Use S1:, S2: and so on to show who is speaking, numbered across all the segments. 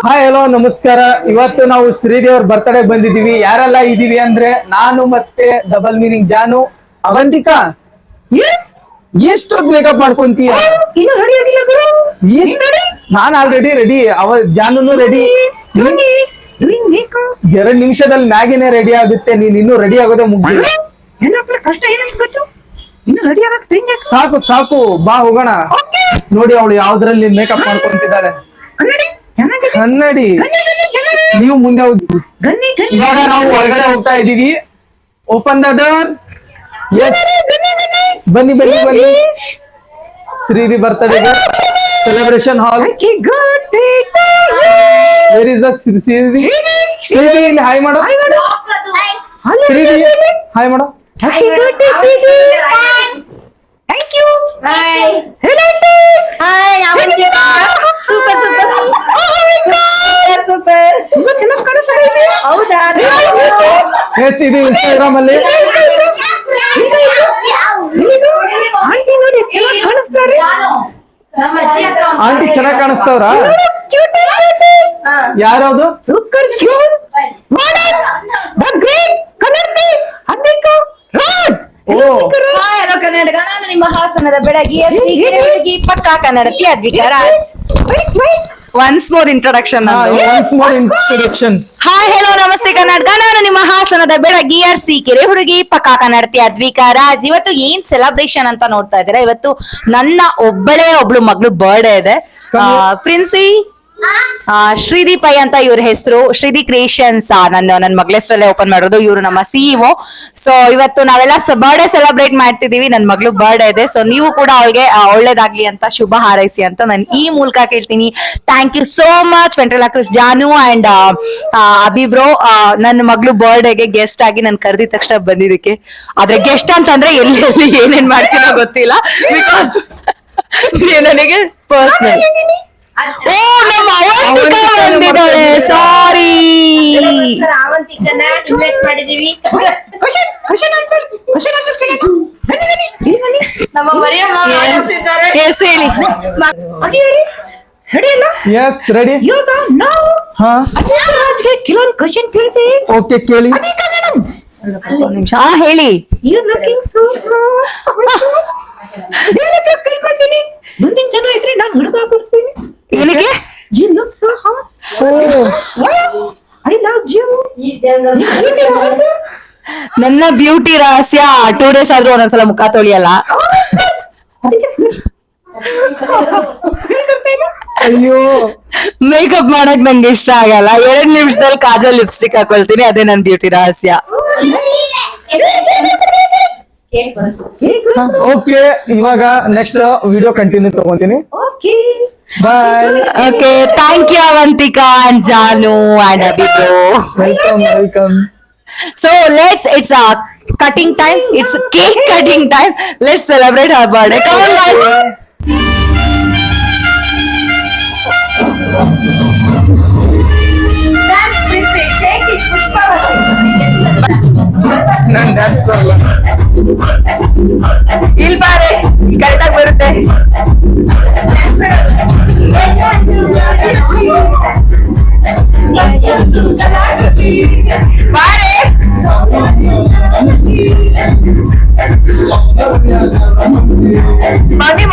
S1: Hi hello ನಮಸ್ಕಾರ. ಇವತ್ತು ನಾವು ಶ್ರೀದೇವ್ರ ಬರ್ತ್ಡೇ ಬಂದಿದೀವಿ. ಯಾರೆಲ್ಲ ಇದೀವಿ ಅಂದ್ರೆ ನಾನು ಮತ್ತೆ ಡಬಲ್ ಮೀನಿಂಗ್ ಜಾನು, ಅವಂತಿಕಾ. ಎಷ್ಟೊತ್ತು ಮೇಕಪ್ ಮಾಡ್ಕೊಂತೀಯ? ನಾನು ಆಲ್ರೆಡಿ ರೆಡಿ, ಜಾನು ರೆಡಿ. 2 ನಿಮಿಷದಲ್ಲಿ ಮ್ಯಾಗಿನೇ ರೆಡಿ ಆಗುತ್ತೆ. ನೀನ್ ಇನ್ನೂ ರೆಡಿ ಆಗೋದೇ ಮುಗಿದಿಲ್ಲ. ಸಾಕು ಸಾಕು, ಬಾ ಹೋಗೋಣ. ನೋಡಿ ಅವಳು ಯಾವ್ದ್ರಲ್ಲಿ ಮೇಕಪ್ ಮಾಡ್ಕೊಂತಿದ್ದಾಳೆ. ಕನ್ನಡಿ. ನೀವು ಮುಂದೆ ಹೋಗಿ. ಇವಾಗ ನಾವು ಹೊರಗಡೆ ಹೋಗ್ತಾ ಇದೀವಿ. Open the door. ಬನ್ನಿ ಬನ್ನಿ ಬನ್ನಿ. Shridi birthday celebration hall. Where is the Shridi? Shridi ಇಲ್ಲಿ ಹಾಯ್ ಮಾಡು. ಶ್ರೀದಿ ಹಾಯ್ ಮಾಡು.
S2: Thank you. Hi. Hello. Hi. Avantika. Super. ಚೆನ್ನಾಗಿ ಕಾಣಿಸ್ತಿದೆ. ಹೌದಾ?
S1: ಹೇಳ್ತೀವಿ ಇನ್ಸ್ಟಾಗ್ರಾಮ್ ಅಲ್ಲಿ.
S2: ಆಂಟಿ ನೋಡಿ ಎಷ್ಟು ಚೆನ್ನಾಗಿ ಕಾಣಿಸ್ತಾರೆ.
S3: ನಮ್ಮ ಅಜ್ಜಿ ಹತ್ರ
S1: ಆಂಟಿ ಚೆನ್ನಾಗಿ ಕಾಣಿಸ್ತವ್ರ? ಯಾರದು?
S2: Super cute. Model. The great ಕನ್ನಡಿ. ಅದಿಕಾ ರಾಜ್.
S3: ಹಲೋ ಕರ್ನಾಟಕ, ನಾನು ನಿಮ್ಮ ಹಾಸನದ ಬೆಳಗಿ ಹುಡುಗಿ ಪಕ್ಕಾ ಕನ್ನಡತಿ Advika Raj. Once more introduction. Hi hello ನಮಸ್ತೆ ಕರ್ನಾಟಕ, ನಾನು ನಿಮ್ಮ ಹಾಸನದ ಬೆಳಗಿ ಅರಸೀಕೆರೆ ಹುಡುಗಿ ಪಕ್ಕಾ ಕನ್ನಡತಿ ಅದ್ವಿಕಾ ರಾಜ್. ಇವತ್ತು ಏನ್ ಸೆಲೆಬ್ರೇಷನ್ ಅಂತ ನೋಡ್ತಾ ಇದ್ದೀರಾ. ಇವತ್ತು ನನ್ನ ಒಬ್ಳು ಮಗಳು ಬರ್ಡೇ ಇದೆ. ಪ್ರಿನ್ಸಿ ಶ್ರೀದಿ ಪೈ ಅಂತ ಇವ್ರ ಹೆಸರು. ಶ್ರೀದಿ ಕ್ರಿಯೇಷನ್ಸ್ ನನ್ನ ಮಗಳ ಹೆಸರಲ್ಲೇ ಓಪನ್ ಮಾಡೋದು. ಇವರು ನಮ್ಮ ಸಿಇಒ. ಸೊ ಇವತ್ತು ನಾವೆಲ್ಲ ಬರ್ಡೇ ಸೆಲೆಬ್ರೇಟ್ ಮಾಡ್ತಿದೀವಿ. ನನ್ ಮಗಳು ಬರ್ಡೇ ಇದೆ. ಸೊ ನೀವು ಕೂಡ ಅವಳಿಗೆ ಒಳ್ಳೇದಾಗ್ಲಿ ಅಂತ ಶುಭ ಹಾರೈಸಿ ಅಂತ ನಾನು ಈ ಮೂಲಕ ಕೇಳ್ತೀನಿ. Thank you so much ವೆಂಟ್ರಲಾಕ್ರಿಸ್ Janu and ಅಭಿಬ್ರೋ. ನನ್ನ ಮಗಳು ಬರ್ಡೇಗೆ ಗೆಸ್ಟ್ ಆಗಿ ನಾನು ಕರೆದಿದ ತಕ್ಷಣ ಬಂದಿದ್ದಕ್ಕೆ. ಆದ್ರೆ ಗೆಸ್ಟ್ ಅಂತಂದ್ರೆ ಎಲ್ಲಿ ಏನೇನ್ ಮಾಡ್ತೀನೋ ಗೊತ್ತಿಲ್ಲ. ಬಿಕಾಸ್ ನನಗೆ ಪರ್ಸನಲ್. ಓ ನಮ್ಮ ಅವಂತಿಕಾ ಬಂದಿದ್ದಾಳೆ. ಸಾರಿ. ಅವಂತಿಕನ್ನ ಇನ್ವೈಟ್ ಮಾಡಿದೀವಿ. ನಮ್ಮ ಮರಿಯಮ್ಮ ಆಗಿದ್ದಾರೆ.
S1: ಎಸ್ ಹೇಳಿ. Yes ready.
S2: ಇವಾಗ ನಾವು ರಾಜ್ಗೆ ಕೆಲವೊಂದು ಕ್ವಶನ್ ಕೇಳ್ತೀವಿ.
S1: ಓಕೆ ಕೇಳಿ.
S2: ನಿಮಿಷ ಹೇಳಿ. You looking super. ಕೇಳ್ಕೊತೀನಿ. ಮುಂದಿನ ಜನ ಇದ್ರೆ ನಾನು ಹುಡುಗ ಕೊಡ್ತೀನಿ. ಏನಕ್ಕೆ? You look so hot. I love you.
S3: ನನ್ನ ಬ್ಯೂಟಿ ರಹಸ್ಯ 2 days ಆದ್ರೂ ಒಂದೊಂದ್ಸಲ ಮುಖ ತೊಳಿಯಲ್ಲ.
S1: ಅಯ್ಯೋ,
S3: ಮೇಕಪ್ ಮಾಡಕ್ ನಂಗೆ ಇಷ್ಟ ಆಗಲ್ಲ. 2 ನಿಮಿಷದಲ್ಲಿ ಕಾಜಲ್ ಲಿಪ್ಸ್ಟಿಕ್ ಹಾಕೊಳ್ತೀನಿ. ಅದೇ ನನ್ ಬ್ಯೂಟಿ ರಹಸ್ಯ.
S1: ಓಕೆ, ಇವಾಗ ನೆಕ್ಸ್ಟ್ ವಿಡಿಯೋ ಕಂಟಿನ್ಯೂ ತಗೊಂತೀನಿ. Bye.
S3: Okay, thank you Avantika and Janu and Abhibro.
S1: Welcome.
S3: So it's cutting time. It's cake cutting time. Let's celebrate her birthday. Come on guys. Dance Princess, shake it, Pushpavati.
S1: ನಾನು dance ಬರಲ್ಲ.
S3: ಇಲ್ಲಿ ಬಾರೆ, ಕರೆಕ್ಟಾಗಿ ಬರುತ್ತೆ. ಬಾರೆ. Mummy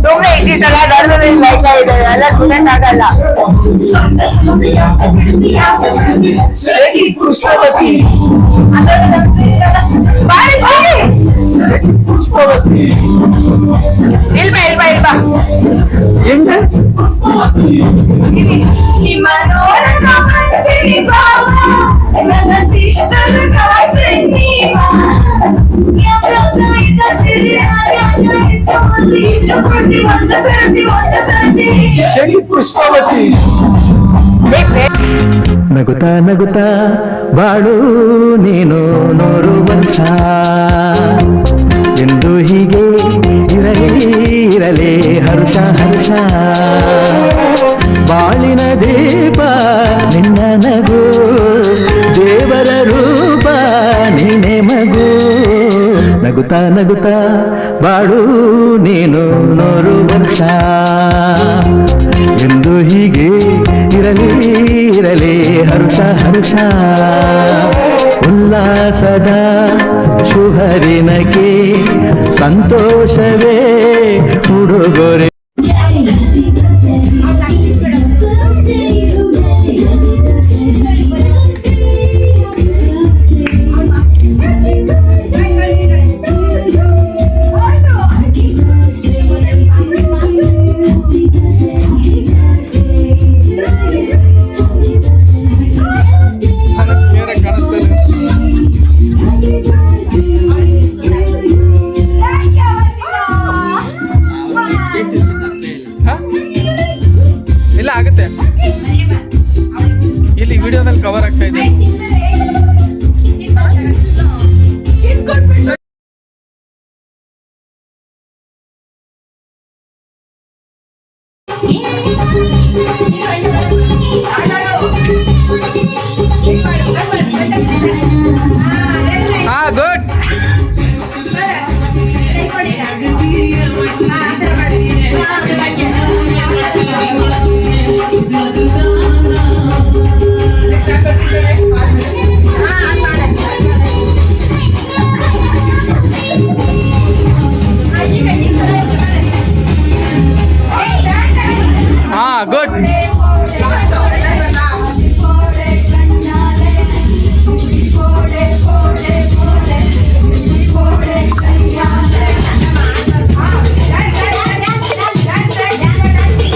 S3: ಸುಮ್ಮನೆ ಇಟ್ಟಿದ್ದಲ್ಲ, ದರ್ದಲ್ಲಿ like ಆಗಿದೆ. ಎಲ್ಲ ಸ್ಟೂಡೆಂಟ್ ಆಗಲ್ಲ.
S1: ಪುಷ್ಪವತಿ. ಪುಷ್ಪವತಿ.
S3: ಇಲ್ಬಾ.
S1: ಹೆಂಗ?
S3: ನಿಮ್ಮ ನೋಡಕ ಬರ್ತೀನಿ ಬಾವ, ನನ್ನ ಸಿಸ್ಟರ್ ಕಾಯ್ತೀನಿ ಬಾ.
S1: ಶನಿ ಪುಷ್ಪವತಿ.
S4: ನಗುತ್ತಾ ನಗುತ್ತಾ ಬಾಳು ನೀನು 100 ವರ್ಷ ಎಂದು ಹೀಗೆ ಇರಲಿ ಹರ್ಷ ಬಾಳಿನ ದೀಪ ನಿನ್ನ ನಗು, ದೇವರ ರೂಪ ನೀನೆ ಮಗು. ನಗುತ್ತಾ ನಗುತ್ತಾ ಬಾಳು ನೀನು 100 ವರ್ಷ. ಹರುಷ ಹರುಷ ಉಲ್ಲಾಸದ ಶುಭದಿನಕ್ಕೆ ಸಂತೋಷವೇ ಉಡುಗೊರೆ.
S1: ಇಲ್ಲ ಆಗುತ್ತೆ, ಇಲ್ಲಿ ವಿಡಿಯೋದಲ್ಲಿ ಕವರ್ ಆಗ್ತಾ ಇದೆ. ಹಾ ಗುಡ್. ಹಾ ಗುಡ್.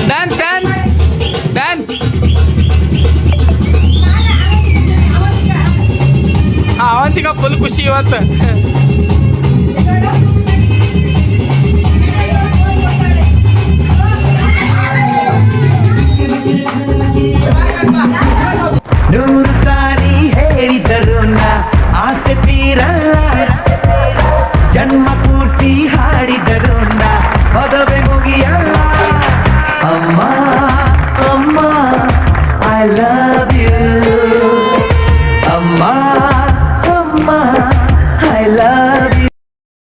S1: Dance dance dance. ಅವಂತಿಗ ಫುಲ್ ಖುಷಿ ಇವತ್ತು.
S4: ನೂರು ಸಾರಿ ಹೇಳಿದರು ಆಸೆ ತೀರಲ್ಲ, ಜನ್ಮ ಪೂರ್ತಿ ಹಾಡಿದರು ಮದುವೆ ಮುಗಿಯಲ್ಲ. ಅಮ್ಮ ಅಮ್ಮ ಐ ಲವ್ ಯು.